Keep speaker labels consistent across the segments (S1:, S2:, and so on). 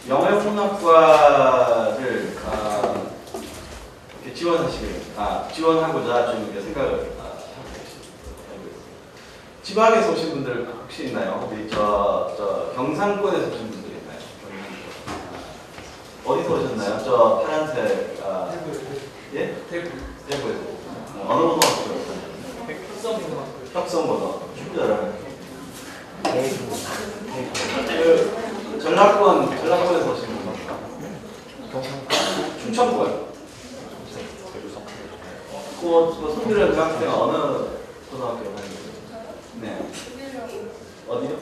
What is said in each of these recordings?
S1: 영어영문학과를 지원하고자 좀 이렇게 생각을 하고 있습니다. 지방에서 오신 분들 혹시 있나요? 우리 경상권에서 오신 분들 있나요? 어디서 오셨나요? 저 파란색 예? 대구에서 어느 고등학교? 혁성고등학교. 축구 잘하는. 전라권에서 오신 분인가? 충청권. 손들은 학생 어느 고등학교 다니세요? 네. 어디요?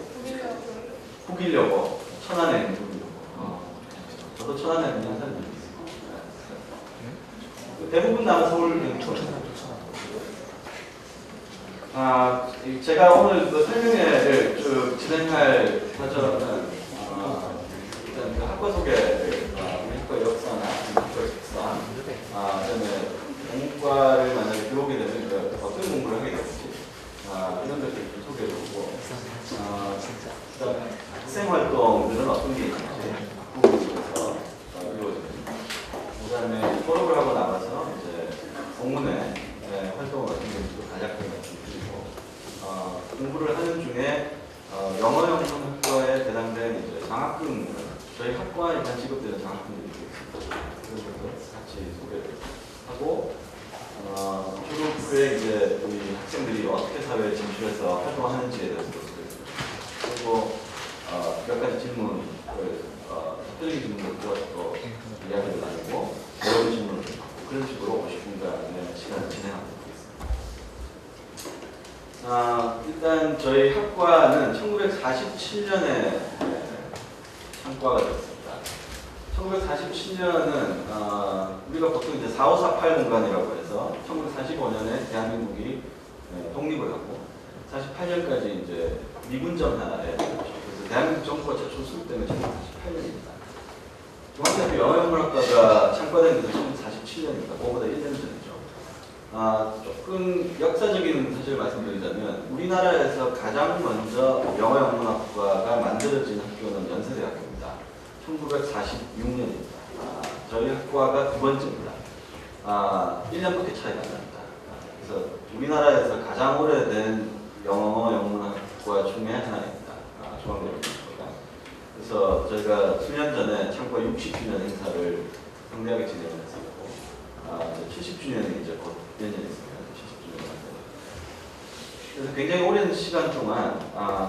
S1: 북일여고. 천안에 있는 북일여고. 저도 천안에 있는 사람이 있어요. 대부분 나는 서울 제가 오늘 그 설명회를 쭉 진행할 과정은 일단 그 학과 소개를 우리 학과 역사나 학과 역사, 그다음에 공과를 만약에 들어오게 되면 어떤 공부를 하게 될지 이런 것들 좀 소개해드리고, 그다음에 학생 활동들은 어떤 게 있는지 부분에서 이루어집니다. 그다음에 졸업을 하고 나가서 이제 공문회 활동을 어떤 건지도 간략하게 말씀드리고, 공부를 하는 중에 영어영문학과에 배당된 이제 장학금, 저희 학과에 일단 지급되는 장학금들이 있습니다. 그런 것도 같이 소개를 하고, 졸업 후에 이제 우리 학생들이 어떻게 사회에 진출해서 활동하는지에 대해서도 소개해드리고, 그리고 몇 가지 질문을 틀린 질문을 구해서 이야기를 나누고, 어려운 질문을 받고, 그런 식으로 50분간의 시간을 진행하고 일단 저희 학과는 1947년에 창과가 됐습니다. 1947년은 우리가 보통 이제 4548 공간이라고 해서 1945년에 대한민국이 독립을 하고 48년까지 이제 미군정 하에, 그래서 대한민국 정부가 최초 수립되면 1948년입니다. 중앙대학교 영어영문학과가 창과된 게 1947년입니다. 그거보다 1년 전이죠. 조금 역사적인 사실을 말씀드리자면 우리나라에서 가장 먼저 영어영문학과가 만들어진 학교는 연세대학교입니다. 1946년입니다. 저희 학과가 두 번째입니다. 1년밖에 차이가 안 납니다. 그래서 우리나라에서 가장 오래된 영어영문학과 중에 하나입니다. 중앙대학교가. 그래서 저희가 수년 전에 창과 60주년 행사를 성대하게 진행을 했었고, 70주년이 이제 곧 내년에 있습니다. 70주년. 그래서 굉장히 오랜 시간 동안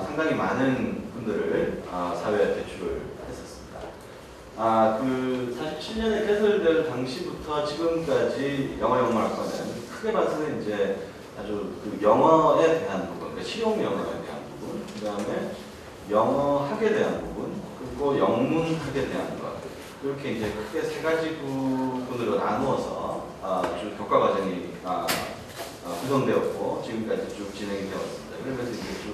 S1: 상당히 많은 분들을 사회에 배출을 했었습니다. 그 47년에 개설될 당시부터 지금까지 영어영문학과는 크게 봐서는 이제 아주 그 영어에 대한 부분, 그러니까 실용 영어에 대한 부분, 그 다음에 영어학에 대한 부분, 그리고 영문학에 대한 것, 이렇게 이제 크게 세 가지 부분으로 나누어서 쭉 교과 과정이 구성되었고 지금까지 쭉 진행이 되었습니다. 그러면서 이제 쭉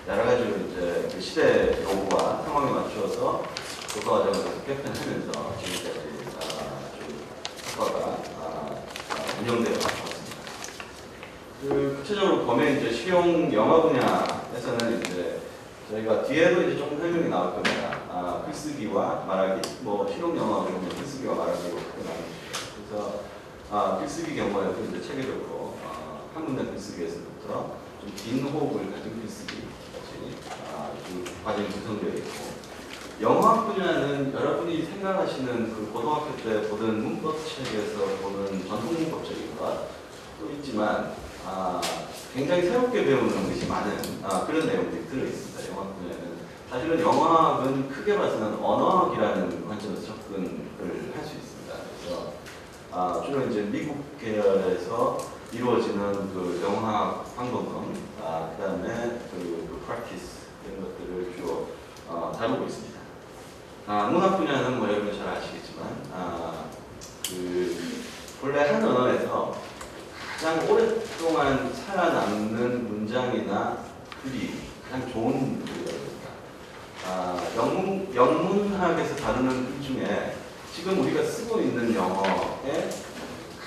S1: 여러 가지로 이제 그 시대 요구와 상황에 맞추어서 교과 과정을 개편하면서 지금까지 쭉 학과가 운영되어 왔습니다. 구체적으로 보면 이제 실용 영어 분야에서는 이제 저희가 뒤에도 이제 조금 설명이 나올 겁니다. 글쓰기와 말하기, 뭐 실용 영어 보면 글쓰기와 말하기로 크게 나누죠. 그래서 글쓰기 경우에도 이제 체계적으로 한 문장 글쓰기에서부터 좀 긴 호흡을 가진 글쓰기까지 과정이 구성되어 있고, 영어학 분야는 여러분이 생각하시는 그 고등학교 때 보던 문법 책에서 보는 전통 문법적인 것도 있지만 굉장히 새롭게 배우는 것이 많은 그런 내용들이 들어있습니다. 영어학 분야는 사실은 영어학은 크게 봐서는 언어학이라는 관점에서 접근을 할 수 있습니다. 그래서 주로 이제 미국 계열에서 이루어지는 그 영어학 방법론, 그다음에 그 practice 이런 것들을 주로 다루고 있습니다. 문학 분야는 뭐 여러분 잘 아시겠지만 본래 한 언어에서 가장 오랫동안 살아남는 문장이나 글이 가장 좋은 글이랍니다. 영문학에서 다루는 글 중에 지금 우리가 쓰고 있는 영어에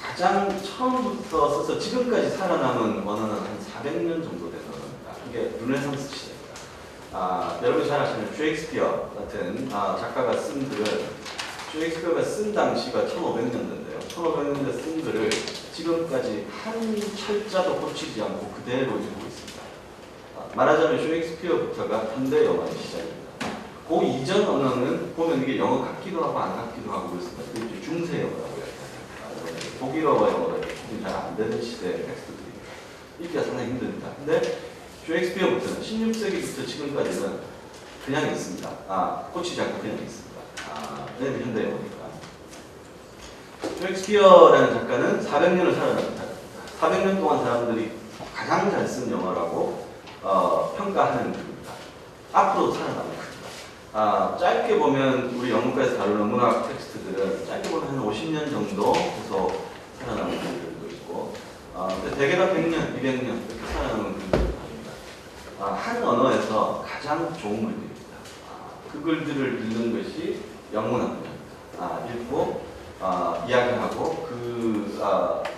S1: 가장 처음부터 써서 지금까지 살아남은 언어는 한 400년 정도 된 언어입니다. 그게 르네상스 시대입니다. 여러분이 잘 아시는 셰익스피어 같은 작가가 쓴 글을 셰익스피어가 쓴 당시가 1500년대인데요. 1500년대 쓴 글을 지금까지 한 철자도 고치지 않고 그대로 읽고 있습니다. 말하자면 셰익스피어부터가 현대 영화의 시작입니다. 그 이전 언어는 보면 이게 영어 같기도 하고 안 같기도 하고 그렇습니다. 이게 중세 영어라고 해요. 독일어와 영어가 잘 안 되는 시대의 텍스트들이 읽기가 상당히 힘듭니다. 근데 셰익스피어부터는 16세기부터 지금까지는 그냥 있습니다. 고치지 않고 그냥 있습니다. 왜냐면 현대 영어니까. 셰익스피어라는 작가는 400년을 살아납니다. 400년 동안 사람들이 가장 잘 쓴 영어라고 평가하는 글입니다. 앞으로도 살아남을 글입니다. 짧게 보면 우리 영문과에서 다루는 문학 텍스트들은 짧게 보면 한 50년 정도 계속 살아남은 글들도 있고 대개가 100년, 200년 이렇게 살아남은 글들도 있습니다. 한 언어에서 가장 좋은 글들입니다. 그 글들을 읽는 것이 영문학입니다. 읽고 이야기하고 그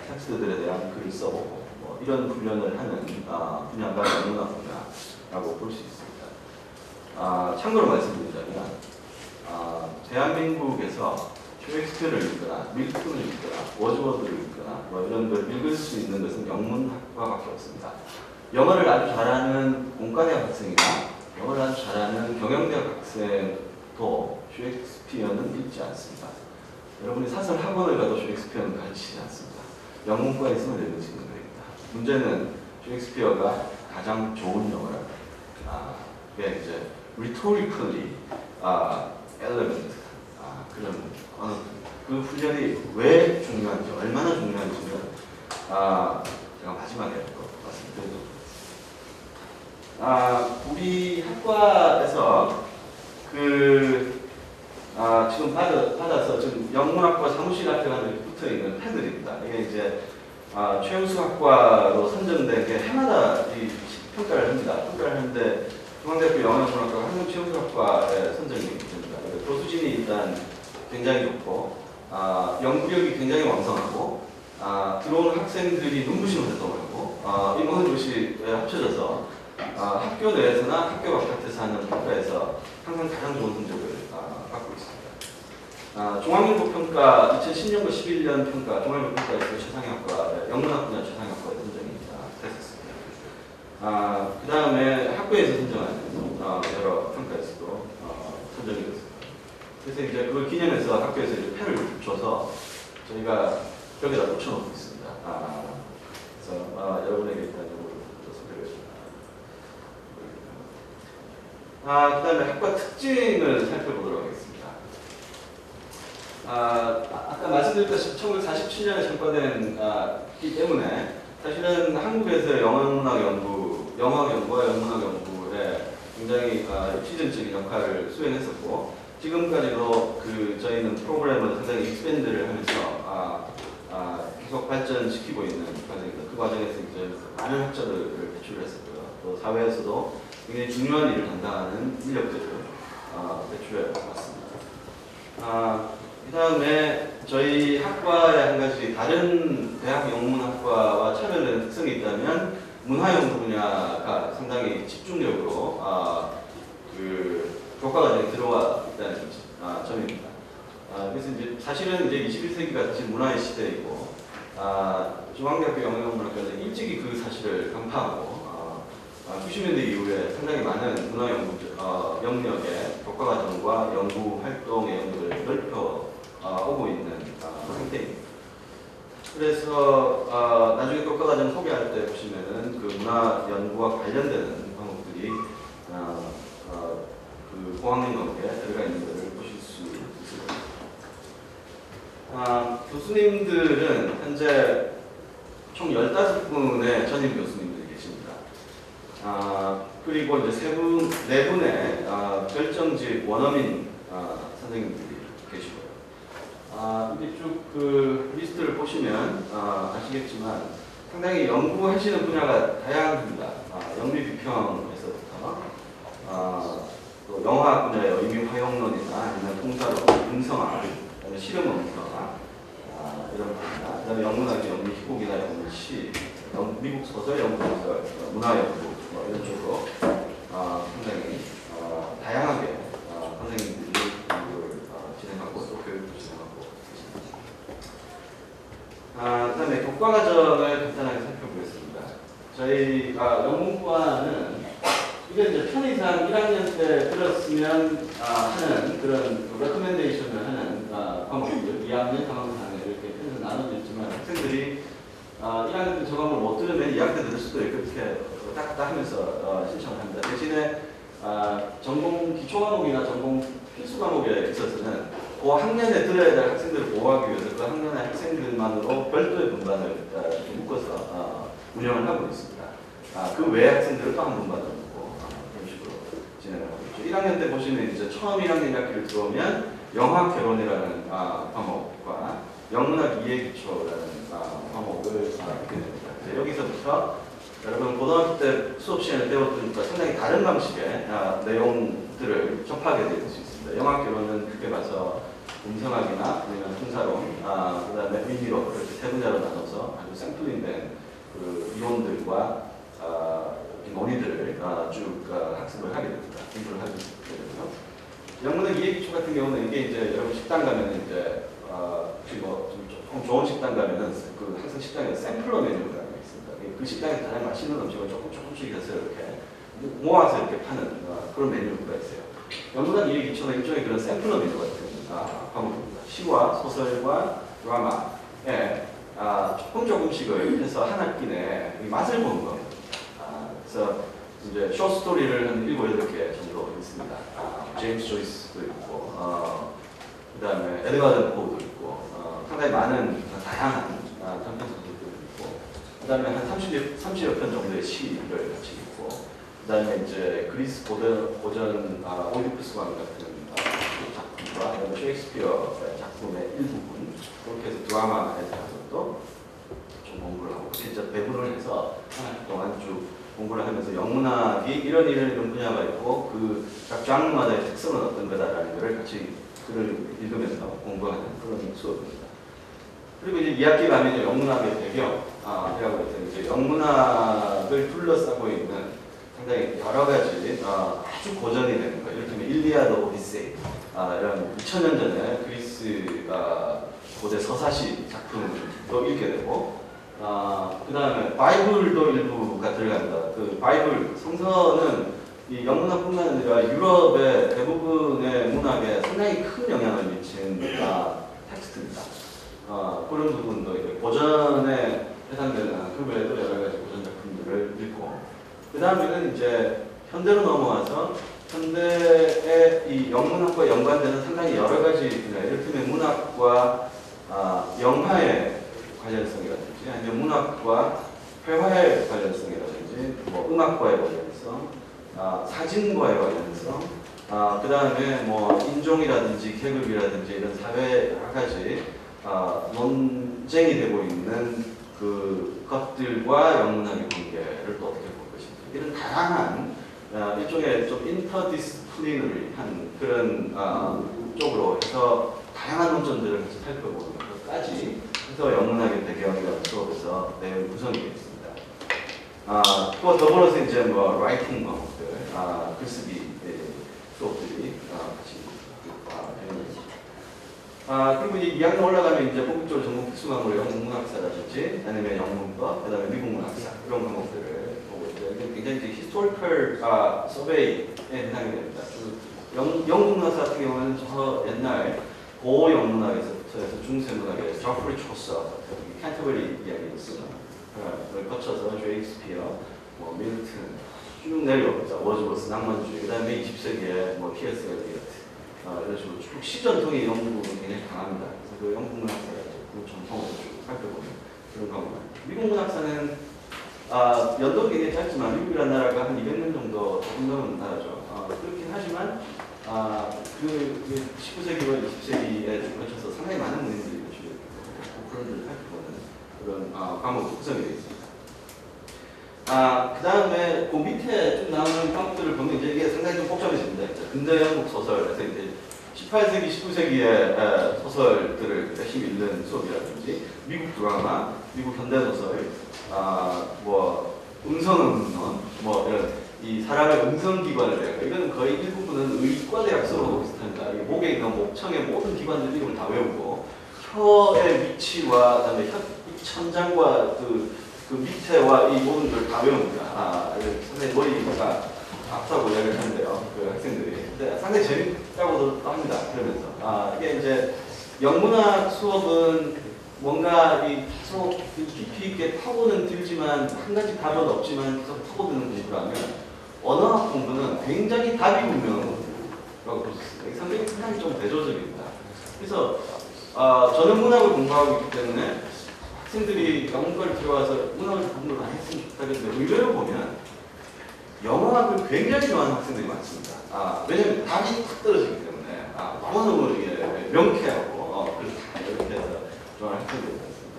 S1: 텍스트들에 대한 글을 써보고 이런 훈련을 하는 분야가 영문학 분야라고 볼 수 있습니다. 참고로 말씀드리자면 대한민국에서 셰익스피어를 읽거나 밀턴을 읽거나 워즈워드를 읽거나 이런 걸 읽을 수 있는 것은 영문학과밖에 없습니다. 영어를 아주 잘하는 공과대학 학생이나 영어를 아주 잘하는 경영대학 학생도 셰익스피어는 읽지 않습니다. 여러분이 사설 학원을 가도 셰익스피어는 가르치지 않습니다. 영문과에서만 읽을 수 있는 거입니다. 문제는 셰익스피어가 가장 좋은 영어라는 그게 이제 rhetorically relevant 그런 그 훈련이 왜 중요한지 얼마나 중요한지는 제가 마지막에 말씀드리도록 하겠습니다. 우리 학과에서 지금 받아서 지금 영문학과 사무실 앞에 가는 이렇게 붙어 있는 패들입니다. 이게 이제 최우수 학과로 선정된 게 해마다 이 평가를 합니다. 평가를 하는데 중앙대학교 영어영문학과가 한국 최우수 학과에 선정이 됩니다. 교수진이 일단 굉장히 좋고 연구력이 굉장히 왕성하고 들어오는 학생들이 눈부신 활동을 하고 이 모든 것이 합쳐져서 학교 내에서나 학교 바깥에서 하는 평가에서 항상 가장 좋은 성적을 받고 있습니다. 종합연구평가 2010년과 11년 평가 종합연구평가에서 최상위학과 영문학 분야 최상위학과에 선정이 됐었습니다. 그 다음에 학교에서 선정하는 여러 평가에서도 선정이 됐습니다. 그래서 이제 그걸 기념해서 학교에서 이제 패를 줘서 저희가 벽에다 붙여놓고 있습니다. 그래서 여러분에게 일단 이걸 소개를 그 다음에 학과 특징을 살펴보도록 하겠습니다. 아까 말씀드렸다시피 1947년에 창과된기 때문에 사실은 한국에서 영어문학 연구와 영문학 연구에 굉장히 시즌적인 역할을 수행했었고 지금까지도 저희는 프로그램을 상당히 익스밴드를 하면서 계속 발전시키고 있는 과정입니다. 그 과정에서 이제 많은 학자들을 배출을 했었고요. 또 사회에서도 굉장히 중요한 일을 담당하는 인력들을 배출해 왔습니다. 그 다음에 저희 학과의 한 가지 다른 대학 영문학과와 차별되는 특성이 있다면 문화연구 분야가 상당히 집중력으로 교과과정에 들어와 있다는 점입니다. 그래서 이제 사실은 이제 21세기가 사실 문화의 시대이고 중앙대학교 영어영문학과는 일찍이 그 사실을 간파하고 90년대 이후에 상당히 많은 문화연구 영역의 교과과정과 연구활동의 영역을 넓혀 오고 있는 상태입니다. 그래서 나중에 교과과정 소개할 때 보시면은 그 문화 연구와 관련되는 과목들이 그 고학년 과목에 들어가 있는 것을 보실 수 있습니다. 교수님들은 현재 총 15분의 전임 교수님들이 계십니다. 그리고 이제 4분의 결정직 원어민 선생님들이 계시고요. 이게 쭉 그 리스트를 보시면 아시겠지만 상당히 연구하시는 분야가 다양합니다. 영미비평에서부터 또 영화학 분야의 의미 화용론이나 아니면 통사론, 음성학, 실험음성 이런 분야, 그다음에 영문학의 영미희곡이나 영미시, 미국 소설, 영문소설, 문화연구 이런 쪽으로 상당히 다양하게 선생님들이 공부를 진행하고 또 교육도 진행하고 계십니다. 그 다음에 교과 과정을 간단하게 살펴보겠습니다. 저희 영문과는 이게 이제 편의상 1학년 때 들었으면 하는 그런 레코멘데이션을 하는 과목들 2학년, 3학년, 4학년 이렇게 편에서 나눠져 있지만 학생들이 1학년 때 저 과목을 못 들으면 2학년 때 들을 수도 있고 이렇게 딱딱 하면서 신청을 합니다. 대신에 전공 기초 과목이나 전공 필수 과목에 있어서는 그 학년에 들어야 될 학생들을 보호하기 위해서 그 학년의 학생들만으로 별도의 분반을 묶어서 운영을 하고 있습니다. 그 외 학생들은 또 한 분반을 묶고 그런 식으로 진행을 하고 있죠. 1학년 때 보시면 이제 처음 1학년 1학기를 들어오면 영화 개론이라는 과목과 영문학 이해기초라는 과목을 듣게 됩니다. 여기서부터 여러분 고등학교 때 수업 시간에 배웠던 것과 상당히 다른 방식의 내용들을 접하게 될 수 있습니다. 영화 개론은 크게 봐서 음성학이나 아니면 형사론, 그 다음에 의미론 이렇게 세 분야로 나눠서 아주 샘플링된 그 이론들과 논의들을 쭉 학습을 하게 됩니다. 공부를 하게 되고요. 영문학 이해기초 같은 경우는 이게 이제 여러분 식당 가면 이제 혹시 좀 좋은 식당 가면은 그 항상 식당에 샘플러 메뉴가 있습니다. 그 식당에서 가장 맛있는 음식을 조금씩 해서 이렇게 모아서 이렇게 파는 그런 메뉴가 있어요. 영문학 이해기초는 일종의 그런 샘플러 메뉴 같은 과목입니다. 시와 소설과 드라마에 조금씩을 해서 한 학기 내에 맛을 보는 겁니다. 그래서 이제 숏스토리를 한 7, 8개 정도 있습니다. 제임스 조이스도 있고, 그 다음에 에드가드 포도 있고, 상당히 많은 다양한 단편 소설들도 있고, 그 다음에 한 30여 편 정도의 시를 같이 있고, 그 다음에 이제 그리스 고전 오이디푸스 왕 같은 작품과 그다음에 셰익스피어 작품의 일부분, 그렇게 해서 드라마에 대해서도 좀 공부를 하고, 진짜 배분을 해서 한 학기 동안 쭉 공부를 하면서 영문학이 이런 분야가 있고 각 장르마다의 특성은 어떤 거다라는 것을 같이 글을 읽으면서 공부하는 그런 수업입니다. 그리고 이제 2학기 가면 영문학의 배경이라고 해서 이제 영문학을 둘러싸고 있는 상당히 여러 가지 아주 고전이 되는 거, 이를테면 일리아드 오디세이 이런 2000년 전에 그리스 고대 서사시 작품도 읽게 되고, 그 다음에 바이블도 일부가 들어간다. 그 바이블 성서는 이 영문학뿐만 아니라 유럽의 대부분의 문학에 상당히 큰 영향을 미친 텍스트입니다. 그런 부분도 고전에 해당되는 그 외에도 여러 가지 고전 작품들을 읽고, 그 다음에는 이제 현대로 넘어와서 현대의 이 영문학과 연관되는 상당히 여러 가지 분야, 이를테면 문학과 영화의 관련성이라든지 아니면 문학과 회화의 관련성이라든지 뭐 음악과의 관련성, 사진과의 관련성, 그 다음에 뭐 인종이라든지 계급이라든지 이런 사회 여러 가지 논쟁이 되고 있는 그 것들과 영문학의 관계를 또 어떻게 볼 것인지, 이런 다양한 일종의 좀 인터디스플리너리한 그런 쪽으로 해서 다양한 논점들을 같이 살펴보는 것까지 해서 영문학의 배경이라는 수업에서 내용이 구성이 되어 있습니다. 또 더불어서 이제 뭐 라이팅 과목들, 글쓰기 수업들이 같이 배경이 있습니다. 그리고 이제 2학년 올라가면 이제 본격적으로 전공 필수 과목으로 영문학사라든지 아니면 영문과, 그다음에 미국문학사 이런 과목들을 보고 이제 굉장히 이제 히스토리컬 서베이에 해당이 됩니다. 영문학사 같은 경우는 저 옛날 고영문학에서부터 해서 중세문학의 저프리 초서, 캔터버리 이야기를 쓰는 그걸 거쳐서 셰익스피어, 뭐 밀튼 쭉 내려옵니다. 워즈워스, 낭만주의, 그 다음에 20세기에 뭐 T.S. 엘리어트 이런 식으로 쭉 시전통이 이런 부분이 굉장히 강합니다. 그래서 그 영국 문학사의 그 전통을 쭉 살펴보는 그런 겁니다. 미국 문학사는 연도는 굉장히 짧지만 미국이라는 나라가 한 200년 정도 조금 넘은 나라죠. 그렇긴 하지만 그 19세기와 20세기에 거쳐서 상당히 많은 문인들이 그런 걸 살펴보는 그런 과목이 구성이 되어 있습니다. 그 다음에 그 밑에 쭉 나오는 과목들을 보면 이제 이게 상당히 좀 복잡해집니다. 근대 영국 소설에서 이제 18세기, 19세기의 소설들을 열심히 읽는 수업이라든지 미국 드라마, 미국 현대 소설, 뭐 음성음론, 뭐 이런 이 사람의 음성기관을 외워요. 이건 거의 일부분은 의과대학서로 비슷합니다. 목에 있는 목청의 모든 기관들 이름을 다 외우고 혀의 위치와 그다음에 혀 천장과 그 밑에와 이 모든 걸 다 외웁니다. 상당히 머리가 아프다고 이야기를 하는데요. 그 학생들이. 근데 상당히 재밌다고도 합니다. 그러면서. 이게 이제 영문학 수업은 뭔가 이 계속 깊이 있게 파고는 들지만 한 가지 답은 없지만 계속 파고드는 공부라면 언어학 공부는 굉장히 답이 분명하다고 볼 수 있습니다. 상당히 좀 대조적입니다. 그래서 저는 문학을 공부하고 있기 때문에 학생들이 영문과를 들어와서 문학을 공부를 많이 했으면 좋겠다는데 의외로 보면 영어학을 굉장히 좋아하는 학생들이 많습니다. 왜냐하면 답이 탁 떨어지기 때문에 너무너무 명쾌하고 이렇게 해서 좋아하는 학생들이 많습니다.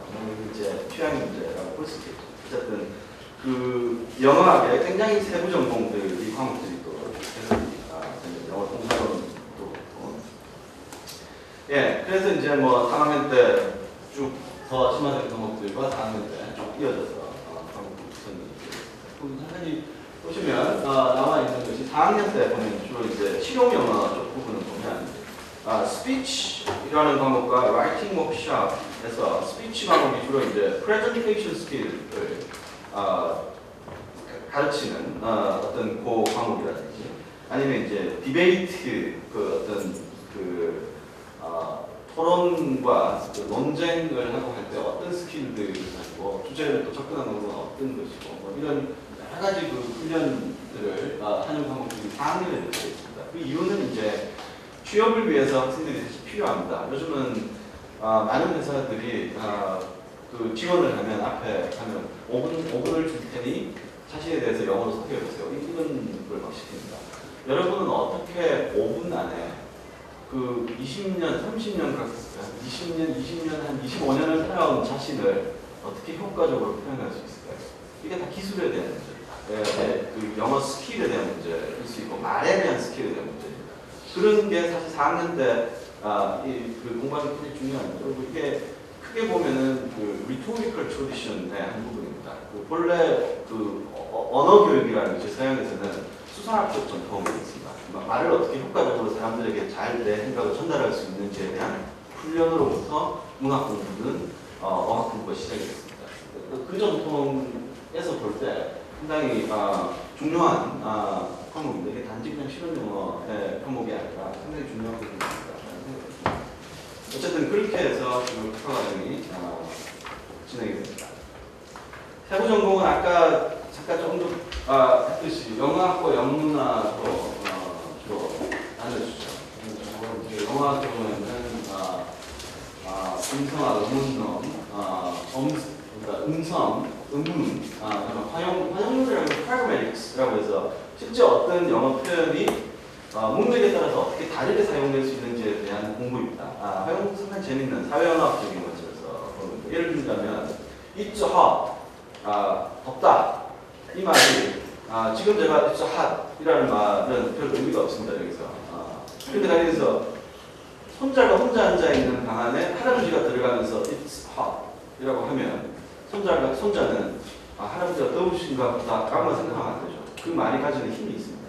S1: 이제 취향 문제라고 볼 수 있겠죠. 어쨌든 그 영어학의 굉장히 세부 전공들 이 과목들이 또 있습니다. 영어 동사론도 그렇고. 예, 그래서 이제 뭐 3학년 때 쭉 더 심화된 과목들과 4학년 때 쭉 이어져서 과목을 있었는데 사실 보시면 나와 있는 것이 4학년 때 보면 주로 이제 실용 영어 쪽 부분을 보면 스피치라는 과목과 라이팅 워크숍에서 스피치 과목이 주로 이제 프레젠테이션 스킬을 가르치는 어떤 그 과목이라든지 아니면 이제 디베이트 그 어떤 토론과 논쟁을 하고 할 때 어떤 스킬들을 가지고 주제를 또 접근하는 건 어떤 것이고 뭐 이런 여러 가지 그 훈련들을 하는 과목들이 4학년에 되어 있습니다. 그 이유는 이제 취업을 위해서 학생들이 필요합니다. 요즘은 많은 회사들이 그 지원을 하면 앞에 하면 5분을 줄 테니 자신에 대해서 영어로 소개해보세요. 이런 걸 막 시킵니다. 여러분은 어떻게 5분 안에 그 20년, 30년, 20년, 한 25년을 살아온 자신을 어떻게 효과적으로 표현할 수 있을까요? 이게 다 기술에 대한 문제입니다. 그 영어 스킬에 대한 문제일 수 있고 말에 대한 스킬에 대한 문제입니다. 그런 게 사실 4학년 때 그 공부하는 게 굉장히 중요합니다. 그리고 이게 크게 보면은 그 rhetorical tradition의 한 부분입니다. 그 본래 그 언어 교육이라는 것이 서양에서는 수사학적 전통이 있습니다. 말을 어떻게 효과적으로 사람들에게 잘 내 생각을 전달할 수 있는지에 대한 훈련으로부터 문학 공부는 어학 공부가 시작이 됐습니다. 그 전통에서 볼 때 상당히 중요한 과목인데 이게 단지 그냥 실용 영어의 과목이 아니라 상당히 중요한 부분입니다. 어쨌든 그렇게 해서 지금 학과 과정이 진행이 됩니다. 세부 전공은 아까 잠깐 조금 했듯이 영어학과 영문학으로 주로 나눠주죠. 영어학 경우에는 음성학, 음운nom, 그러니까 음성, 음문, 활용률이라는 pragmatics라고 해서 실제 어떤 영어 표현이 문맥에 따라서 어떻게 다르게 사용될 수 있는지에 대한 공부입니다. 활용 상당히 재밌는 사회언어학적인 것에서 예를 들자면 it's hot, 덥다 이 말이 지금 제가 it's hot 이라는 말은 별 의미가 없습니다. 여기서 그런데 가리에서 손자가 혼자 앉아있는 방 안에 할아버지가 들어가면서 it's hot 이라고 하면 손자는 할아버지가 더우신가 보다 라고만 생각하면 안 되죠. 그 말이 가지는 힘이 있습니다.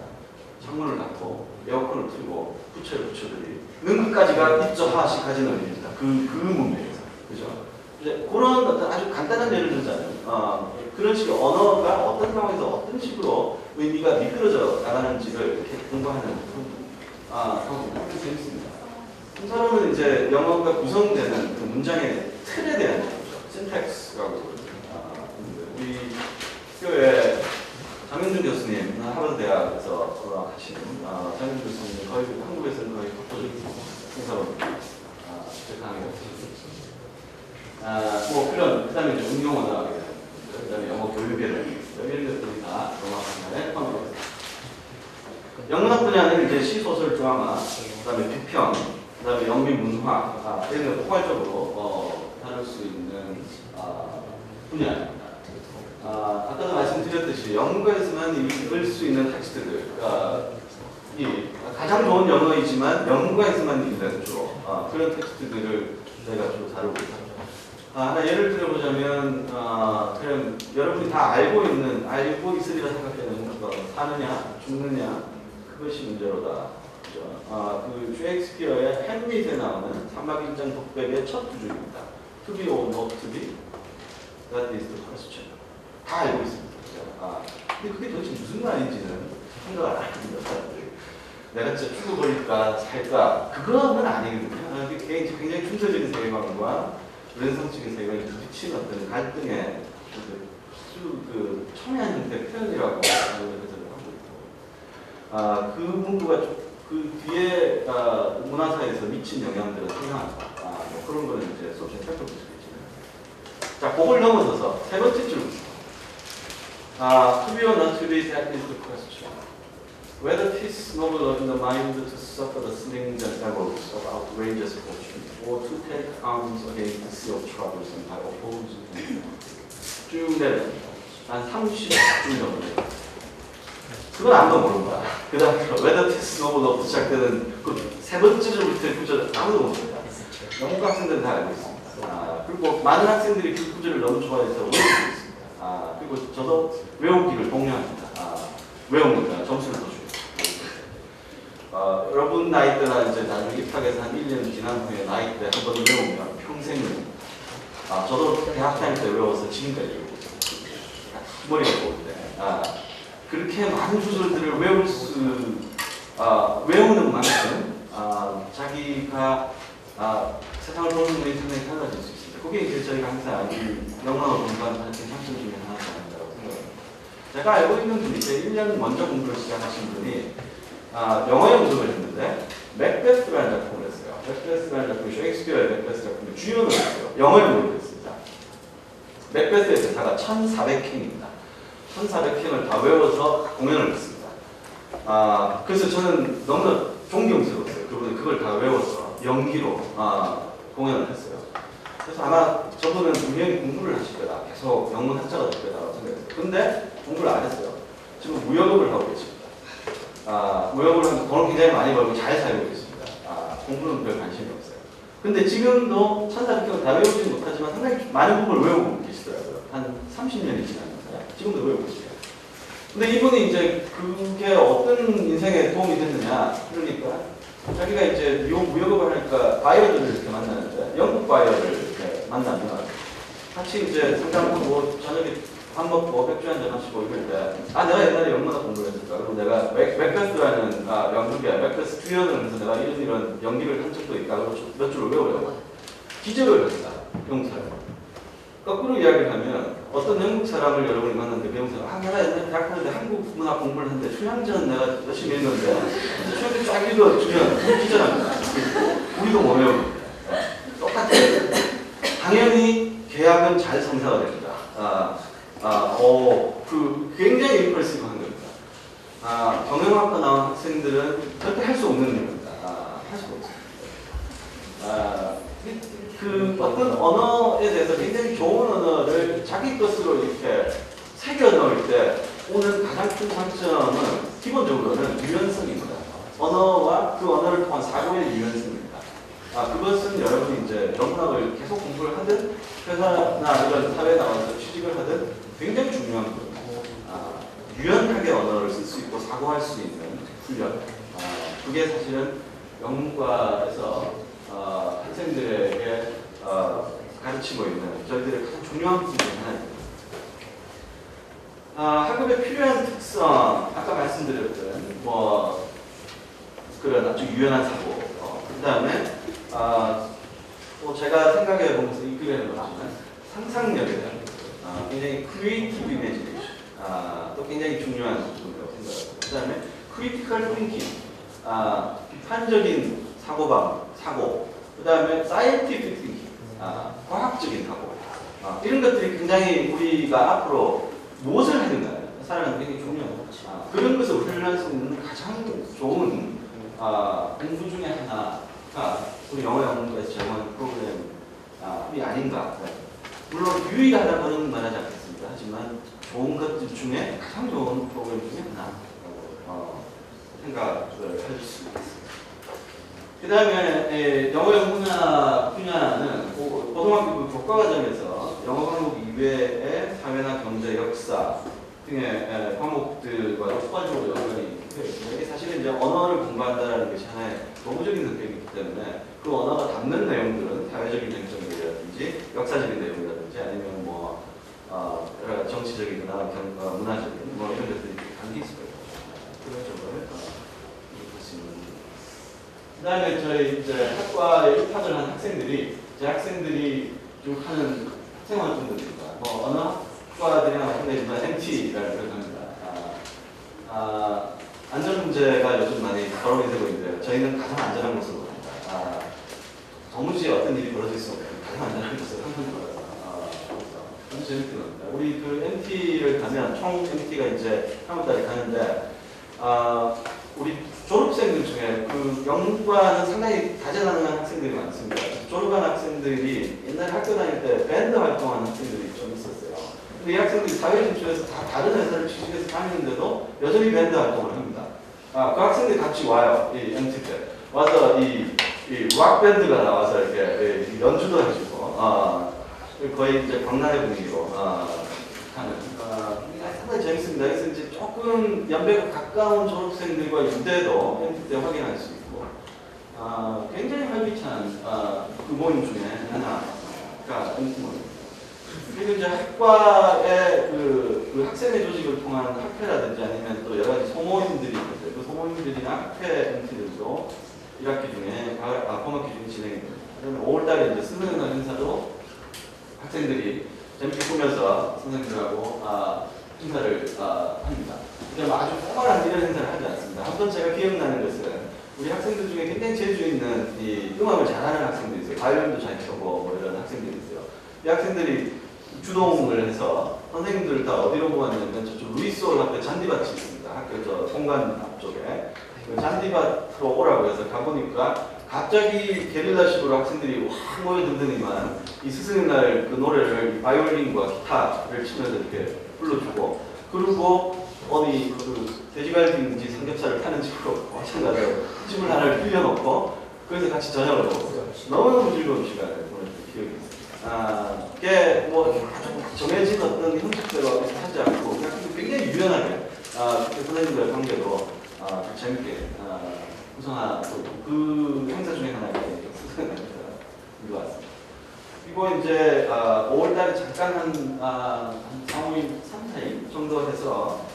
S1: 창문을 닫고 에어컨을 틀고 부채를 붙여드리는 것까지가 it's hot이 가지는 의미입니다. 그 문맥에서. 그죠? 이제 그런 어떤 아주 간단한 예를 들자면 그런 식의 언어가 어떤 상황에서 어떤 식으로 의미가 미끄러져 나가는지를 이렇게 공부하는 상황이 재밌습니다. 통사로는 이제 영어가 구성되는 그 문장의 틀에 대한 거죠. syntax라고 우리 학교에 장윤준 교수님, 하버드대학에서 하시는 장윤준 교수님 거의 한국에서는 거의 독보적인 통사로 강의가 뭐 그런 그다음에 응용 언어학에 대한 그다음에 영어 교육에 대한 이런 것들이 다 영어 분야에 포함되어 있습니다. 영문학 분야는 이제 시, 소설, 드라마, 그다음에 비평, 그다음에 영미 문화 이런 걸 포괄적으로 다룰 수 있는 분야입니다. 아까도 말씀드렸듯이 영문과에서만 읽을 수 있는 텍스트들 이 가장 좋은 영어이지만 영문과에서만 읽는 주로 그런 텍스트들을 저희가 주로 다루고 있습니다. 하나 예를 들어보자면 그냥 여러분이 다 알고 있으리라 생각되는 사느냐 죽느냐 그것이 문제로다. 그죠? 그 셰익스피어의 햄릿에 나오는 사막일장 독백의 첫 두 줄입니다. To be or not to be, that is the question. 다 알고 있습니다. 근데 그게 도대체 무슨 말인지는 생각을 안 합니다. 내가 진짜 죽어버릴까 살까 그거는 아니거든요. 굉장히 충서적인 세계관과 왼성적인 세계관이 부딪히는 어떤 갈등의 그 첨예한 형태의 표현이라고 해석을 하고 있고, 그 문구가 그 뒤에 문화사에서 미친 영향들을 설명한다. 뭐 그런 거는 이제 수업시에 살펴볼 수 있지만, 자, 그걸 넘어서서 세 번째 줄. To be or not to be, that is the question. Whether 'tis nobler in the mind to suffer the slings and arrows of outrageous fortune, or to take arms against the sea of troubles and by opposing them. 쭉 내려. 한 30줄 정도 돼요. 그건 아무도 모르는 거야. 그 다음에 whether 'tis nobler 시작되는 그 세 번째 줄부터의 구절을 아무도 모릅니다. 영국 학생들은 다 알고 있습니다. 그리고 많은 학생들이 그 구절을 너무 좋아해서 외우고 있습니다. 그리고 저도 외우기를 독려합니다. 외웁니다. 점수를 더 주고. 여러분 나이 때나 이제 나중에 입학해서 한 1년 지난 후에 나이 때 한 번 외우면 평생을. 저도 대학 다닐 때 외워서 지금까지 외우고 있어요. 머리가 좋은데. 그렇게 많은 구절들을 외우는 만큼 자기가 세상을 보는 눈이 상당히 달라질 수 있습니다. 그게 이제 저희가 항상 영어로 공부하는 장점 중에 하나가 아닌가라고 생각합니다. 제가 알고 있는 분이 이제 1년 먼저 공부를 시작하신 분이 영어 연습을 했는데 맥베스라는 작품을 했어요. 맥베스라는 작품이 셰익스피어의 맥베스 작품의 주연을 했어요. 영어 연습을 했습니다. 맥베스의 대사가 1400캔입니다. 1400캔을 다 외워서 공연을 했습니다. 그래서 저는 너무나 존경스러웠어요. 그분이 그걸 다 외워서 연기로 공연을 했어요. 그래서 아마 저분은 분명히 공부를 하실 거다. 계속 영문 학자가 될 거다라고 생각했어요. 근데 공부를 안 했어요. 지금 무역업을 하고 계십니다. 무역을 하면서 돈을 굉장히 많이 벌고 잘 살고 있습니다. 공부는 별 관심이 없어요. 근데 지금도 1400개를 다 외우지 못하지만 상당히 많은 부분을 외우고 계시더라고요. 한 30년이 지났는데 지금도 외우고 있어요. 근데 이분이 이제 그게 어떤 인생에 도움이 됐느냐, 그러니까 자기가 이제 무역업을 하니까 바이어들을 이렇게 만나는데 영국 바이어를 이렇게 만나면 같이 이제 상담하고 저녁에 밥 먹고 맥주 한잔 하시고 이럴 때 내가 옛날에 얼마나 공부를 했을까. 그리고 내가 맥베스라는 영국의 맥베스 주연을 해서 내가 이런 연기를 한 적도 있다. 그리고 몇 줄을 외우려고 기절을 했다. 영국 사람. 거꾸로 이야기를 하면 어떤 영국 사람을 여러분이 만났는데 그 영국 사람 내가 옛날에 대학 다닐 때 한국 문화 공부를 했는데 춘향전 내가 열심히 했는데 춘향전 쫙 읽어주면 기절합니다. 우리도 못 외웁니다. 똑같아요. 당연히 계약은 잘 성사가 됩니다. 굉장히 임펄시브한 겁니다. 경영학과 나온 학생들은 절대 할 수 없는 겁니다. 할 수가 없습니다. 그 어떤 언어에 대해서 굉장히 좋은 언어를 자기 것으로 이렇게 새겨 넣을 때 오는 가장 큰 장점은 기본적으로는 유연성입니다. 언어와 그 언어를 통한 사고의 유연성입니다. 그것은 여러분이 이제 영문학을 계속 공부를 하든 회사나 이런 사회에 나와서 취직을 하든 굉장히 중요한 거예요. 유연하게 언어를 쓸 수 있고 사고할 수 있는 훈련. 그게 사실은 영문과에서 학생들에게 가르치고 있는 저희들의 가장 중요한 부분 중 하나입니다. 학업에 필요한 특성, 아까 말씀드렸던 그런 아주 유연한 사고. 그 다음에 제가 생각해 보면서 이 글에는 뭐냐면 상상력에 대한 굉장히 creative imagination. 또 굉장히 중요한 부분이라고 생각합니다. 그 다음에 critical thinking, 비판적인 사고, 그 다음에 scientific thinking, 과학적인 사고. 이런 것들이 굉장히 우리가 앞으로 무엇을 하든가 살아가는 게 굉장히 중요하고 그런 것을 훈련할 수 있는 가장 좋은 공부 중에 하나가 우리 영어 연구에서 제공하는 프로그램이 아닌가. 물론 유일하다고는 말하지 않겠습니다. 하지만 좋은 것들 중에 가장 좋은 프로그램 중에 하나라고 생각을 할 수 있습니다. 그 다음에 영어 영문학 분야는 고등학교 교과과정에서 영어 과목 이외에 사회나 경제, 역사 등의 과목들과 효과적으로 연관이 되어 있습니다. 이게 사실은 이제 언어를 공부한다는 것이 하나의 노무적인 성격이기 때문에 그 언어가 담는 내용들은 사회적인 쟁점이라든지 역사적인 내용이라든지 아니면 뭐 여러 가지 정치적이거나 문화적인 뭐 이런 것들이 담겨 있어요. 그런 점을 그 다음에 저희 이제 학과에 입학을 한 학생들이 제 학생들이 쭉 하는 학생활동들입니다. 뭐 어느 학과들이나 마찬가지지만 MT라는 걸 합니다. 안전 문제가 요즘 많이 거론이 되고 있는데요. 저희는 가장 안전한 곳으로 갑니다. 도무지 어떤 일이 벌어질 수 없는 가장 안전한 곳으로 항상 걸어서 아주 재밌게 놉니다. 우리 그 MT를 가면 총 MT가 이제 3월달에 가는데 우리 졸업생들 중에 그 영문과는 상당히 다재다능한 학생들이 많습니다. 졸업한 학생들이 옛날 학교 다닐 때 밴드 활동하는 학생들이 좀 있었어요. 근데 이 학생들이 사회 진출해서 다 다른 회사를 취직해서 다니는데도 여전히 밴드 활동을 합니다. 그 학생들이 같이 와요. 이 MT 때 와서 이 락밴드가 나와서 이렇게 연주도 해주고 거의 이제 광란의 분위기로 하는 상당히 재밌습니다. 그래서 이제 조금 연배가 가까운 졸업생들과 유대도 MT 때 확인할 수 있고 굉장히 활기찬 그 모임 중에 하나가 MT 모임. 그리고 이제 학과의 그 학생회 조직을 통한 학회라든지 아니면 또 여러 가지 소모임들이 있는데 그 소모임들이나 학회 MT들도 1학기 중에 봄학기 중에 진행이 됩니다. 그러면 5월달에 이제 스승의 행사도 학생들이 재밌게 꾸며서 선생님들하고 행사를 합니다. 그냥 아주 포멀한 이런 행사를 하지 않습니다. 한 번 제가 기억나는 것은 우리 학생들 중에 굉장히 재주 있는 이 음악을 잘하는 학생들이 있어요. 바이올린도 잘 쳐고 뭐 이런 학생들이 있어요. 이 학생들이 주동을 해서 선생님들을 다 어디로 모았냐면 저쪽 루이스홀 앞에 잔디밭이 있습니다. 학교 저 공간 앞쪽에 그 잔디밭으로 오라고 해서 가보니까 갑자기 게릴라식으로 학생들이 확 모여들더니만 이 스승의 날 그 노래를 바이올린과 기타를 치면서 이렇게 불러주고 그리고 어디 그 돼지갈비인지 삼겹살을 파는 집으로 와창 가서 집을 하나를 빌려놓고 그래서 같이 저녁을 먹었어요. 너무너무 즐거운 시간을 보낸 기억이 있어요. 그게 뭐 정해진 어떤 형식대로 하지 않고 그냥 굉장히 유연하게 선생님들의 관계도 재밌게 구성하고 그 행사 중에 하나가 스승의 날이라 왔습니다. 그리고 이제 5월달에 잠깐 한 3일, 3, 4일 정도 해서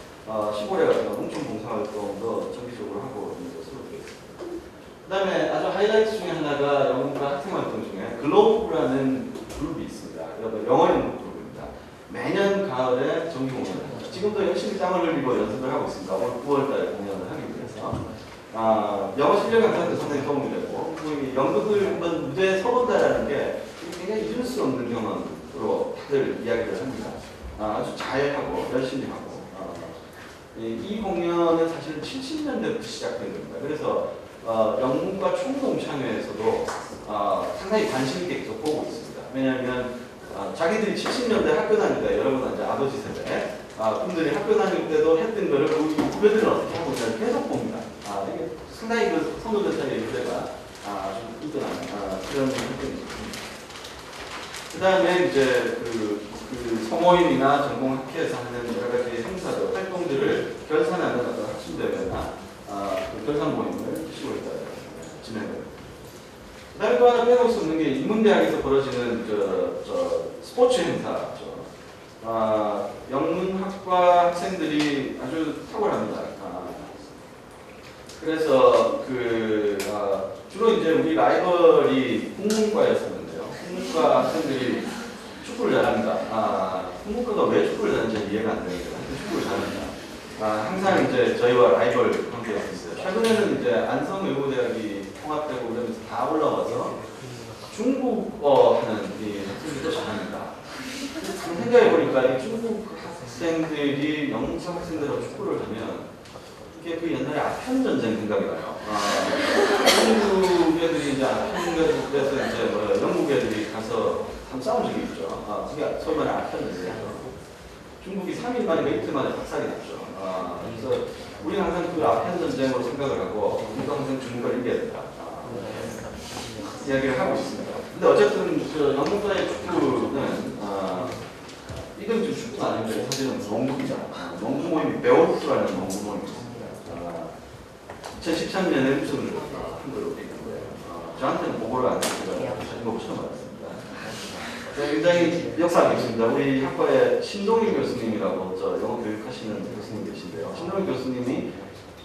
S1: 시골에 가서 농촌 봉사활동도 정기적으로 하고 있는 것으로 되어 있습니다. 그 다음에 아주 하이라이트 중에 하나가 영문과 학생활동 중에 글로브라는 그룹이 있습니다. 영어 연극 그룹입니다. 매년 가을에 정기 공연을 합니다. 지금도 열심히 땀을 흘리고 연습을 하고 있습니다. 올 9월달에 공연을 하기 위해서. 영어 실력 강사한테 상당히 도움이 되고 연극을 한번 무대에 서본다라는 게 굉장히 잊을 수 없는 경험으로 다들 이야기를 합니다. 아주 잘하고 열심히 하고 이 공연은 사실 70년대부터 시작된 겁니다. 그래서 영문과 총동창회에서도 상당히 관심 있게 계속 보고 있습니다. 왜냐하면 자기들이 70년대 학교 다닐 때 여러분 이제 아버지 세대 분들이 학교 다닐 때도 했던 거를 우리 후배들은 어떻게 하고 있는지 계속 봅니다. 이게 상당히 그 선후배 사이의 유대가 좀 끈끈한 그런 활동이 있습니다. 그 다음에 이제 그 소모임이나 전공학회에서 하는 여러 가지 행사들, 활동들을 결산하는 어떤 학술대회나 그 결산 모임을 10월달에 진행합니다. 그 다음에 또 하나 빼놓을 수 없는 게 인문대학에서 벌어지는 스포츠 행사죠. 영문학과 학생들이 아주 탁월합니다. 그래서 주로 이제 우리 라이벌이 국문과였었는데요. 국문과 학생들이 축구를 잘합니다. 국문과가 왜 축구를 잘하는지 이해가 안 되는데 축구를 잘합니다. 항상 이제 저희와 라이벌 관계였었어요. 최근에는 이제 안성외고대학이 통합되고 그러면서 다 올라와서 중국어 하는 이 학생들도 잘합니다. 생각해보니까 이 중국 학생들이 영문과 학생들하고 축구를 하면 이게 그 옛날에 아편 전쟁 생각이 나요. 중국 애들이 이제 아편에서 이제 뭐 영국 애들이 가서 싸운 적이 있죠. 그게 소위 말하는 아편 전쟁이죠. 중국이 3일 만에 이틀 만에 박살이 났죠. 그래서 우리는 항상 그 아편 전쟁으로 생각을 하고 우리가 항상 중국을 이겨야 된다. 이야기를 하고 있습니다. 근데 어쨌든 저 영문과의 축구는 이건 좀 축구가 아닌데 사실은 농구입니다. 농구 모임이 베오르프라는 농구 모임이 있습니다. 2013년에 우승을 한 걸로 되어 있는데 저한테는 보고를 안 했어요. 사진 보고 처음 알았습니다. 굉장히 역사가 있습니다. 우리 학과에 신동희 교수님이라고 저 영어 교육하시는 교수님 계신데요. 신동희 교수님이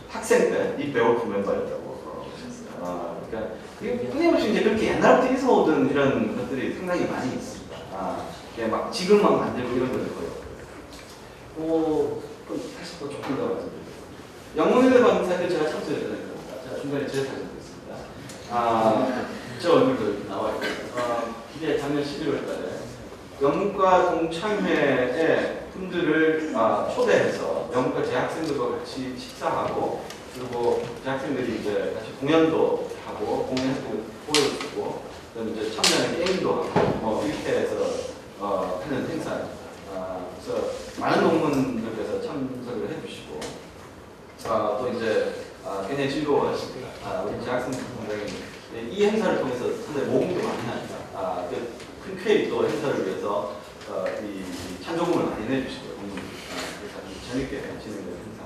S1: 학생 때 이 베오르프 멤버였다고 하셨어요. 그러니까 끊임없이 이제 그렇게 옛날부터 있어오던 이런 것들이 상당히 많이 있습니다. 이게 막 지금 막 만들고 이런 것들 거예요. 다시 또 조금 더 말씀드릴게요. 영문의 방사를 제가 참석했던 겁니다. 제가 중간에 제 사진도 있습니다. 저 얼굴도 나와 있고요. 이게 작년 11월 달에 영문과 동창회에 분들을 초대해서 영문과 재학생들과 같이 식사하고 그리고 재학생들이 이제 같이 공연도 하고 공연도 보여주고 그다음에 이제 참여하는 게임도 하고 이렇게 해서 하는 행사입니다. 그래서 많은 논문들께서 참석을 해주시고 또 이제 굉장히 즐거워하십니다. 우리 재학생들 굉장히 이 행사를 통해서 상당히 모금도 많이 합니다. 큰 쾌히 또 행사를 위해서 이 찬조금을 많이 내주시고요. 그래서 아주 재밌게 진행되는 행사.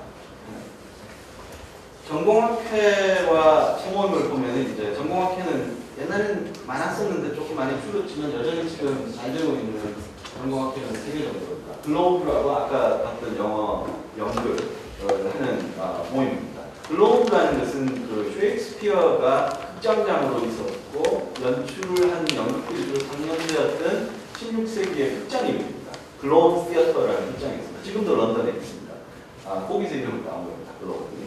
S1: 전공학회와 소모임을 보면 이제 전공학회는 옛날에는 많았었는데 조금 많이 줄었지만 여전히 지금 잘 되고 있는 전공학회는 3개 정도입니다. 글로브라고 아까 봤던 영어 연극을 하는 모임입니다. 글로브라는 것은 그 셰익스피어가 극장장으로 있었고 연출을 한 연극들이 상영되었던 16세기의 극장 이름입니다. 글로브 시어터라는 극장이 있습니다. 지금도 런던에 있습니다. 거기서 이름을 따온 겁니다. 글로브.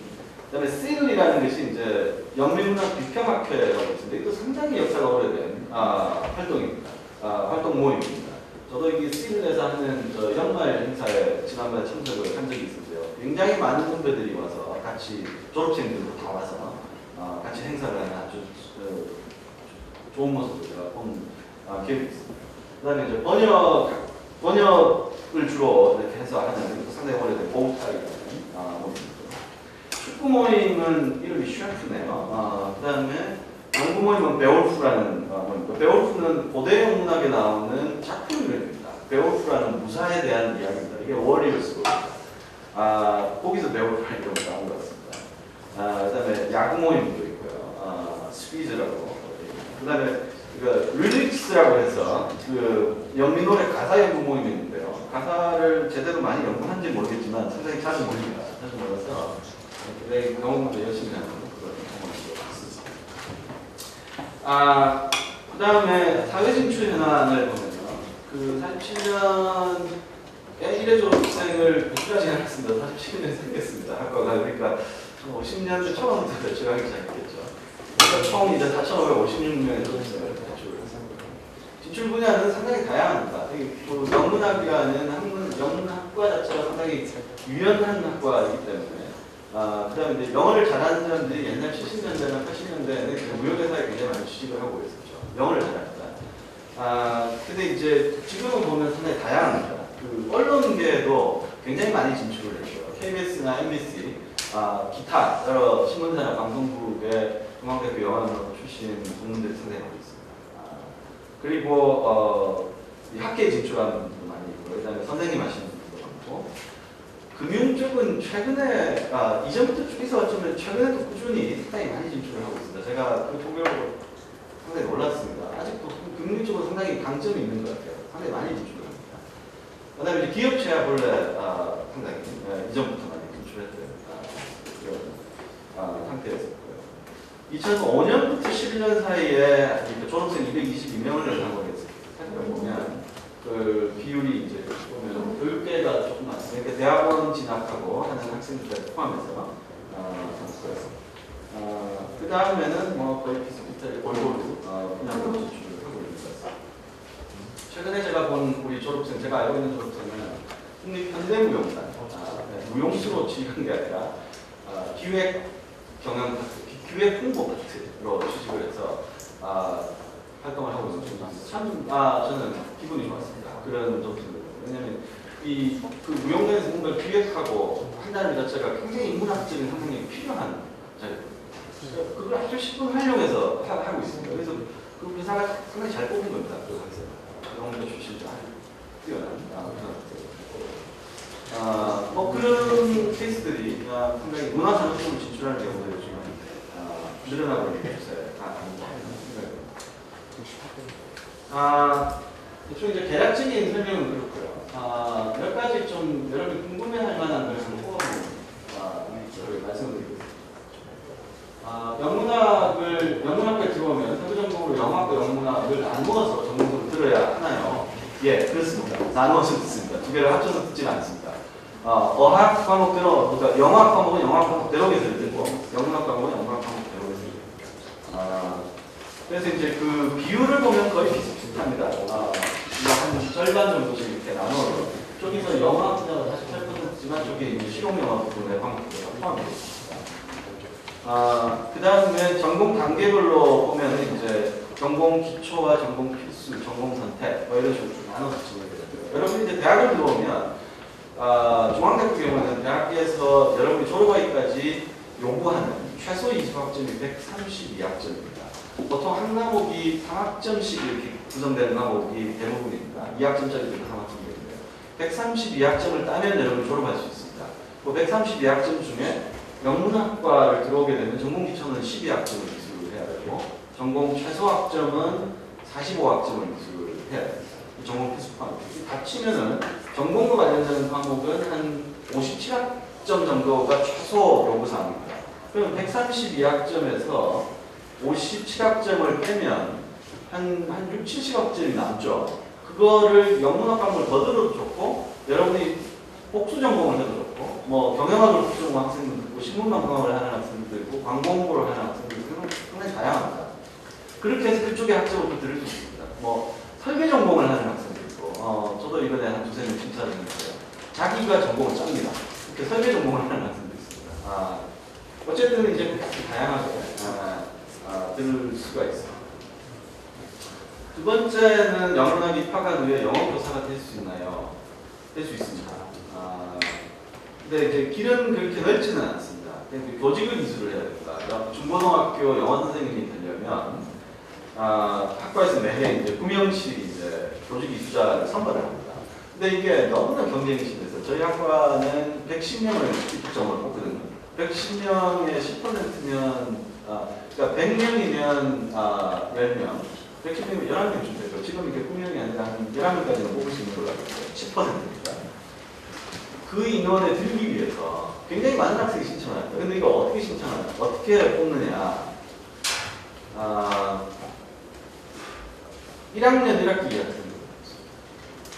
S1: 그다음에 시글이라는 것이 이제 영미문학 비평학회라고 있습니다. 이것도 상당히 역사가 오래된 활동입니다. 활동 모임입니다. 저도 이 시글에서 하는 연말 행사에 지난번에 참석을 한 적이 있었는데요. 굉장히 많은 선배들이 와서 같이 졸업생들도 다 와서 같이 행사를 하는 아주 좋은 모습을 제가 본 기억이 있습니다. 그다음에 이제 번역을 주로 이렇게 해서 하는 상당히 오래된 보우타이라는 모임입니다. 축구 모임은 이름이 슈아프네요. 그다음에 연구 모임은 베오르프라는 모임입니다. 베오르프는 고대 영문학에 나오는 작품 이름입니다. 베오르프라는 무사에 대한 이야기입니다. 이게 워리어스입니다. 거기서 베오르프라는 이름이 나온 것 같습니다. 그다음에 야구 모임도 있고요. 스퀴즈라고. 그다음에 릴릭스라고 해서 그 연민노래 가사 연구 모임이 있는데요. 가사를 제대로 많이 연구한지 모르겠지만 상당히 자주 모릅니다. 자주 몰라서 내 경험도 열심히 하는 그런 경험을 갖고 있습니다. 그 다음에 사회진출 현안을 보면요. 그 47년에 1회 졸업생을 100까지 해놨습니다. 47년에 생겼습니다. 학과가 그러니까 50년대 초반부터 배출하기 시작했겠죠. 그러니까 총 이제 4,556명의 졸업생을 배출을 했습니다. 진출 분야는 상당히 다양합니다. 영문학이라는 영문학과 자체가 상당히 유연한 학과이기 때문에 그 다음에 이제 영어를 잘하는 사람들이 옛날 70년대나 80년대에는 무역회사에 굉장히 많이 취직을 하고 있었죠. 영어를 잘합니다. 근데 이제 지금은 보면 상당히 다양합니다. 그 언론계에도 굉장히 많이 진출을 했고요. KBS나 MBC, 기타 여러 신문사나 방송국의 중앙대학교 영어학과 출신 전문들이 상당히 많이 있습니다. 그리고 학계에 진출하는 분들도 많이 있고요. 그다음에 선생님 하시는 분들도 많고. 금융 쪽은 최근에 이전부터 쭉 있어왔지만 최근에도 꾸준히 상당히 많이 진출을 하고 있습니다. 제가 그 통계로 상당히 놀랐습니다. 아직도 금융 쪽은 상당히 강점이 있는 것 같아요. 상당히 많이 진출을 합니다. 그다음에 이제 기업체야 본래 상당히 이전부터 많이 진출했던 그런 상태였었고요. 2005년부터 11년 사이에 졸업생 222명을 연상을 살펴보면 그 비율이 이제 보면 교육계가 조금 많습니다. 그러니까 대학원 진학하고 하는 학생들 포함해서 그 다음에는 뭐 거의 비슷비슷하게 골고루 분야로 진출을 하고 있는 것 같습니다. 최근에 제가 본 우리 졸업생, 제가 알고 있는 졸업생은 국립현대무용단, 무용수로 취직한 게 아니라 기획 경영 파트, 기획 홍보 파트로 취직을 해서 활동을 하고 있습니다. 참 저는 기분이 좋았습니다. 그런 점수들. 왜냐하면 그 무용단에서 뭔가 기획하고 한다는 것 자체가 굉장히 인문학적인 상상력이 필요한 자리거든요. 그걸 아주 10분 활용해서 하고 있습니다. 그래서 상당히 잘 뽑은 겁니다. 그 학생. 영문과 출신자 뛰어난 뭐 그런 케이스들이 상당히 문화산업 쪽으로 진출하는 경우도 요즘은 늘어나고 있는 것에 대충 이제 개략적인 설명은 그렇고요. 몇 가지 좀 여러분이 궁금해할 만한 것을 말씀드리겠습니다. 영문학과에 들어오면 세부 전공으로 영어학과 영문학을 나누어서 전공으로 들어야 하나요? 예, 그렇습니다. 나누어서 듣습니다. 두 개를 합쳐서 듣지는 않습니다. 어학 과목대로, 그러니까 영어학 과목은 영어학 과목대로 해서 듣고, 영문학 과목은 영문학 과목대로 해서 듣고. 그래서 이제 그 비율을 보면 거의 비슷합니다. 한 절반 정도씩 이렇게 나눠서 저기서 영어학 분야가 48%지만 저기 이제 실용 영어 부분의 과목들이 포함되어 있습니다. 그 다음에 전공 단계별로 보면 이제 전공 기초와 전공 필수, 전공 선택 뭐 이런 식으로 나눠서 진행이 되고요. 여러분이 이제 대학을 들어오면 중앙대학교 경우는 대학에서 여러분이 졸업하기까지 요구하는 최소 이수학점이 132학점입니다. 보통 한 과목이 3학점씩 이렇게 구성되는 과목이 대부분입니다. 2학점짜리도 3학점인데요. 132학점을 따면 여러분이 졸업할 수 있습니다. 그 132학점 중에 영문학과를 들어오게 되면 전공 기초는 12학점을 이수를 해야 되고 전공 최소 학점은 45학점을 이수를 해야 됩니다. 전공 필수 과목. 합치면은 전공과 관련되는 과목은 한 57학점 정도가 최소 요구사항입니다. 그럼 132학점에서 57학점을 빼면 한 6, 70학점이 남죠. 그거를 영문학 과목을 더 들어도 좋고 여러분이 복수 전공을 해도 좋고 뭐 경영학을 복수 전공 학생들도 있고 신문방송학을 하는 학생들도 있고 광고홍보를 하는 학생들도 있고 상당히 다양합니다. 그렇게 해서 그쪽에 학점을 또 들을 수 있습니다. 뭐 설계 전공을 하는 학생도 있고 저도 이번에 한 두세 명 심사를 했는데요. 자기가 전공을 짭니다. 이렇게 설계 전공을 하는 학생도 있습니다. 어쨌든 이제 다양하게 들을 수가 있습니다. 두 번째는 영문학 입학한 후에 영어 교사가 될 수 있나요? 될 수 있습니다. 근데 이제 길은 그렇게 넓지는 않습니다. 교직을 이수를 해야 됩니다. 중고등학교 영어 선생님이 되려면 학과에서 매해 이제 9명씩 이제 교직 이수자를 선발을 합니다. 근데 이게 너무나 경쟁이 심해서 저희 학과는 110명을 입학점을 뽑거든요. 110명의 10%면 그러니까 100명이면 10명, 110명이면 11명쯤 되죠. 지금 이게 9명이 아니라 한 11명까지는 뽑을 수 있는 걸로 알고 있어요. 10%입니다. 그 인원에 들기 위해서 굉장히 많은 학생이 신청합니다. 근데 이거 어떻게 신청하냐? 어떻게 뽑느냐? 1학년 1학기 2학기 성적.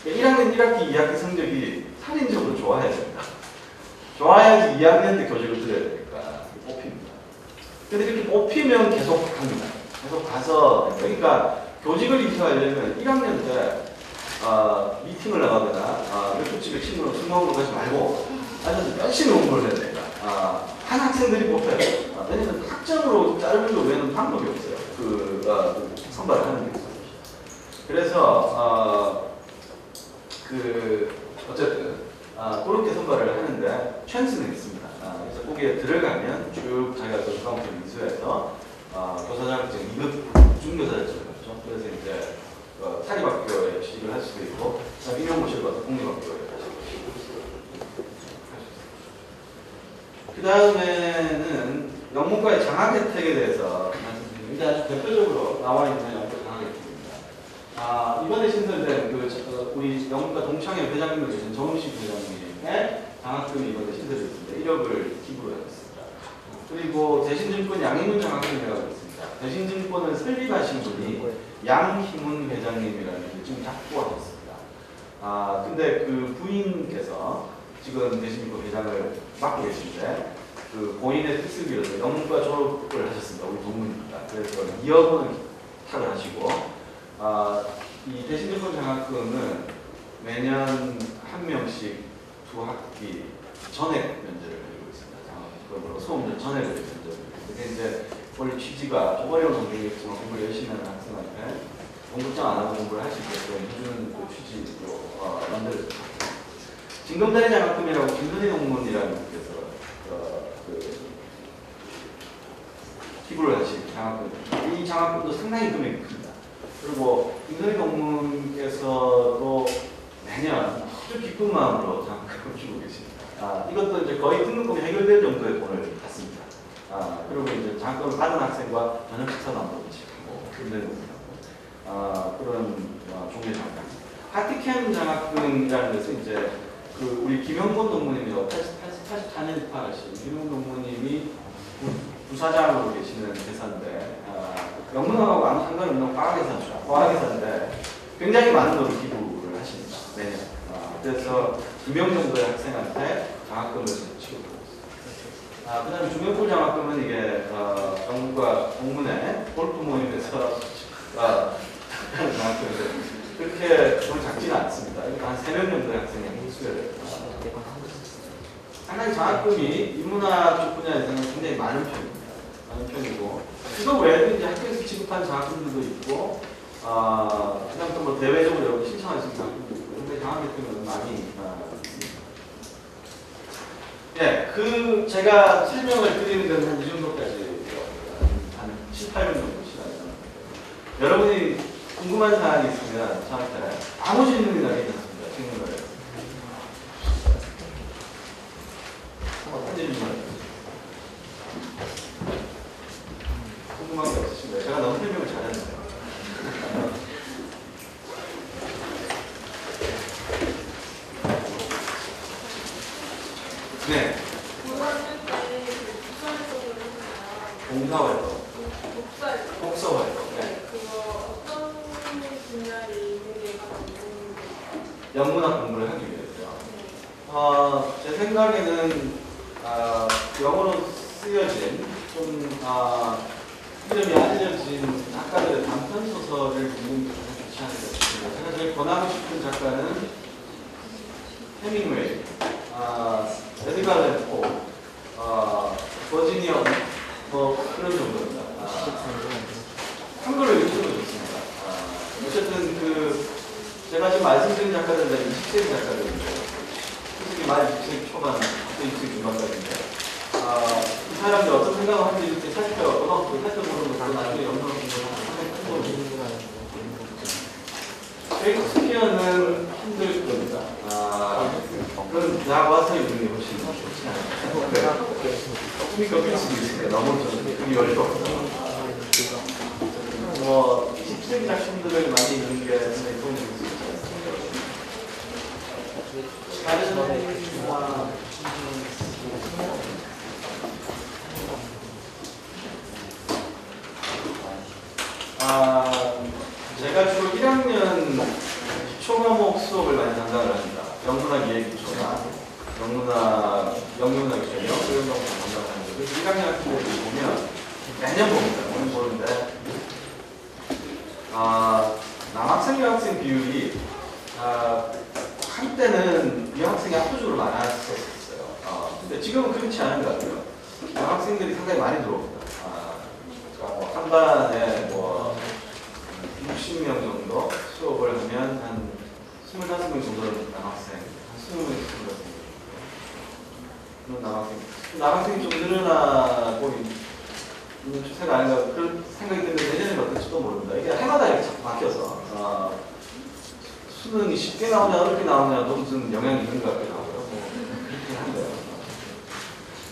S1: 1학년 1학기 2학기 성적이 살인적으로 좋아야 됩니다. 좋아야지 2학년 때 교직을 들어야 되니까 뽑힙니다. 근데 이렇게 뽑히면 계속 합니다. 계속 가서 그러니까 교직을 이수하려면 1학년 때 미팅을 나가거나 옆집에 친구로 술 먹으러 가지 말고 앉아서 열심히 공부를 해야 됩니다. 한 학생들이 뽑혀요. 왜냐면 학점으로 자르는 거 외에는 방법이 없어요. 선발을 하는 게 있어요. 그래서 어쨌든 그렇게 선발을 하는데 찬스는 있습니다. 그래서 거기에 들어가면 쭉 자기가 그 과목을 이수해서 교사 자격증 2급 중교사 자격증을 받죠. 그래서 이제 사립학교에 취직을 할 수도 있고 임용고시를 봐서 공립학교에 다시 그 다음에는 영문과의 장학 혜택에 대해서 말씀드립니다. 아주 대표적으로 나와 있는 영문과 장학 혜택입니다. 이번에 신설된 우리 영문과 동창회 회장님으로 계신 정우식 회장님의 장학금이 이번에 신설됐습니다. 1억을 기부를 했습니다. 그리고 대신증권 양희문 장학금이라고 있습니다. 대신증권을 설립하신 분이 양희문 회장님이라는 분이 지금 작고하셨습니다. 근데 그 부인께서 지금 대신증권 회장을 맡고 계신데 그 본인의 특수기로서 영문과 졸업을 하셨습니다. 우리 동문입니다. 그래서 2억 원을 탁을 하시고 이 대신증권 장학금은 매년 한 명씩 2학기 전액 면제를 해주고 있습니다. 장학금으로 수업료 전액을 면제를. 그게 이제 원래 취지가 어려운 환경이지만 공부를 열심히 하는 학생한테 공부장 안 하고 공부를 할 수 있게끔 해주는 그 취지로 만들어졌습니다. 진검다리 장학금이라고 김선희 농문이라는 분께서 기부를 하신 장학금. 이 장학금도 상당히 금액이 큽니다. 그리고 김선희 동문께서도 매년 아주 기쁜 마음으로 장학금을 주고 계십니다. 이것도 이제 거의 등록금이 해결될 정도의 돈을 받습니다. 그리고 이제 장학금을 받은 학생과 저녁 식사도 한번 하고 그런 종류의 장학금. 하티캠 장학금이라는 것은 이제 그 우리 김영곤 동무님이요 84년 입학하신 김영곤 동무님이 부사장으로 계시는 회사인데 영문학하고 아무 상관없는 과학회사인데 굉장히 많은 돈을 기부를 하십니다. 매년. 그래서 2명 정도의 학생한테 장학금을 지급하고 있습니다. 그 다음에 중형골 장학금은 이게 정부가 공문에 골프 모임에서 장학금을 그렇게 돈 작지는 않습니다. 한 3명 정도의 학생이 수여를 상당히 장학금이 인문학 쪽 분야에서는 굉장히 많은 편입니다. 많은 편이고 이거 외에도 이제 학교에서 지급한 장학금들도 있고 그다음 또 뭐 대외적으로 여기 신청할 수 있는 장학금도 있고 근데 장학금은 많이 있습니다. 예, 그 제가 설명을 드리는 건 한 이 정도까지 한 7, 8분 정도 시간이 남았는데 여러분이 궁금한 사항이 있으면 저한테 아무 질문이나 괜찮습니다. 질문을. 어떤 질문을? 궁금한 게 없으신가요? 제가 너무 설명을 잘했는데요. 네. 봉사활동. 독서활동. 네. 영문학 공부를 하기 위해서요. 제 생각에는 영어로 쓰여진 좀 이름이 알려진 작가들의 단편 소설을 읽는 게 가장 좋지 않을까 싶습니다. 제가 제일 권하고 싶은 작가는 해밍웨이, 에드가 앨런 포, 버지니아 뭐 그런 정도입니다. 한글로 읽는 거 좋습니다. 어쨌든 제가 지금 말씀드린 작가들은 20세기 작가들인데 솔직히 말 20세기 초반, 20세기 중반까지인데 이 사람들이 어떤 생각을 하는지 이렇게 살펴보는 것도 나중에 영상을 보면 상당히 큰 도움이 됩니다. 셰익스피어는 힘들 겁니다. 그런 대학 와서 읽는 게 훨씬 좋지 않아요. 조금이 꺾일 수도 있으니까 너무 그리 어렵고 20세기 작품들을 많이 읽는 게 상당히 도움이 될 수 있어요. 제가 주로 1학년 기초과목 수업을 많이 담당을 합니다. 영문학 이해 기초나 영문학 기초, 이런 과목을 담당을 하는데 그래서 1학년 학생들을 보면 매년 봅니다. 매년 보는데 남학생, 여학생 비율이 한때는 여학생이 압도적으로 많았었어요. 근데 지금은 그렇지 않은 것 같아요. 여학생들이 상당히 많이 들어옵니다. 그러니까 한 반에 60명 정도 수업을 하면 한 25명 정도는 남학생, 한 20명 정도 남학생이 좀 늘어나고 있는 추세가 아닌가 그런 생각이 드는데 내년에는 어떨지도 모릅니다. 이게 해마다 이렇게 자꾸 바뀌어서 수능이 쉽게 나오냐 어렵게 나오냐도 무슨 영향이 있는 것 같기도 하고요. 그렇긴 한데요.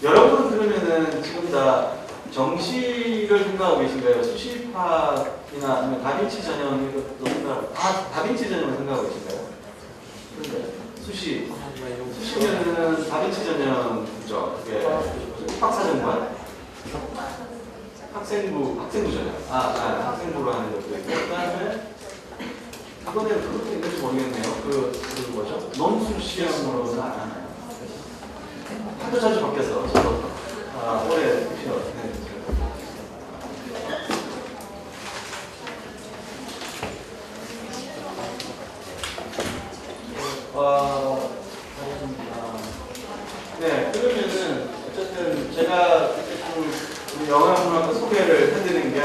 S1: 여러분은 그러면은 지금 다 정시를 생각하고 계신가요? 수시파이나 아니면 다빈치 전형 이것도 생각하고 다빈치 전형을 생각하고 계신가요? 수시면은 다빈치 전형이죠. 그게 입학사정관 학생부 전형 학생부로 하는 것도 있고 그다음에 이번에는 그것도 있는지 모르겠네요. 그 뭐죠? 논술 시험으로는 안 하나요? 하도 자주 바뀌어서 저도 올해 필요 없네. 네, 그러면은 어쨌든 제가 이렇게 좀 영양문학과 소개를 해드리는 게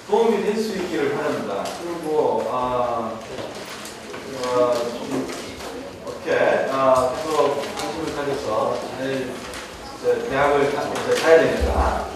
S1: 도움이 될 수 있기를 바랍니다. 그리고 좀 어떻게 계속 관심을 가져서 잘 대학을 가야 되니까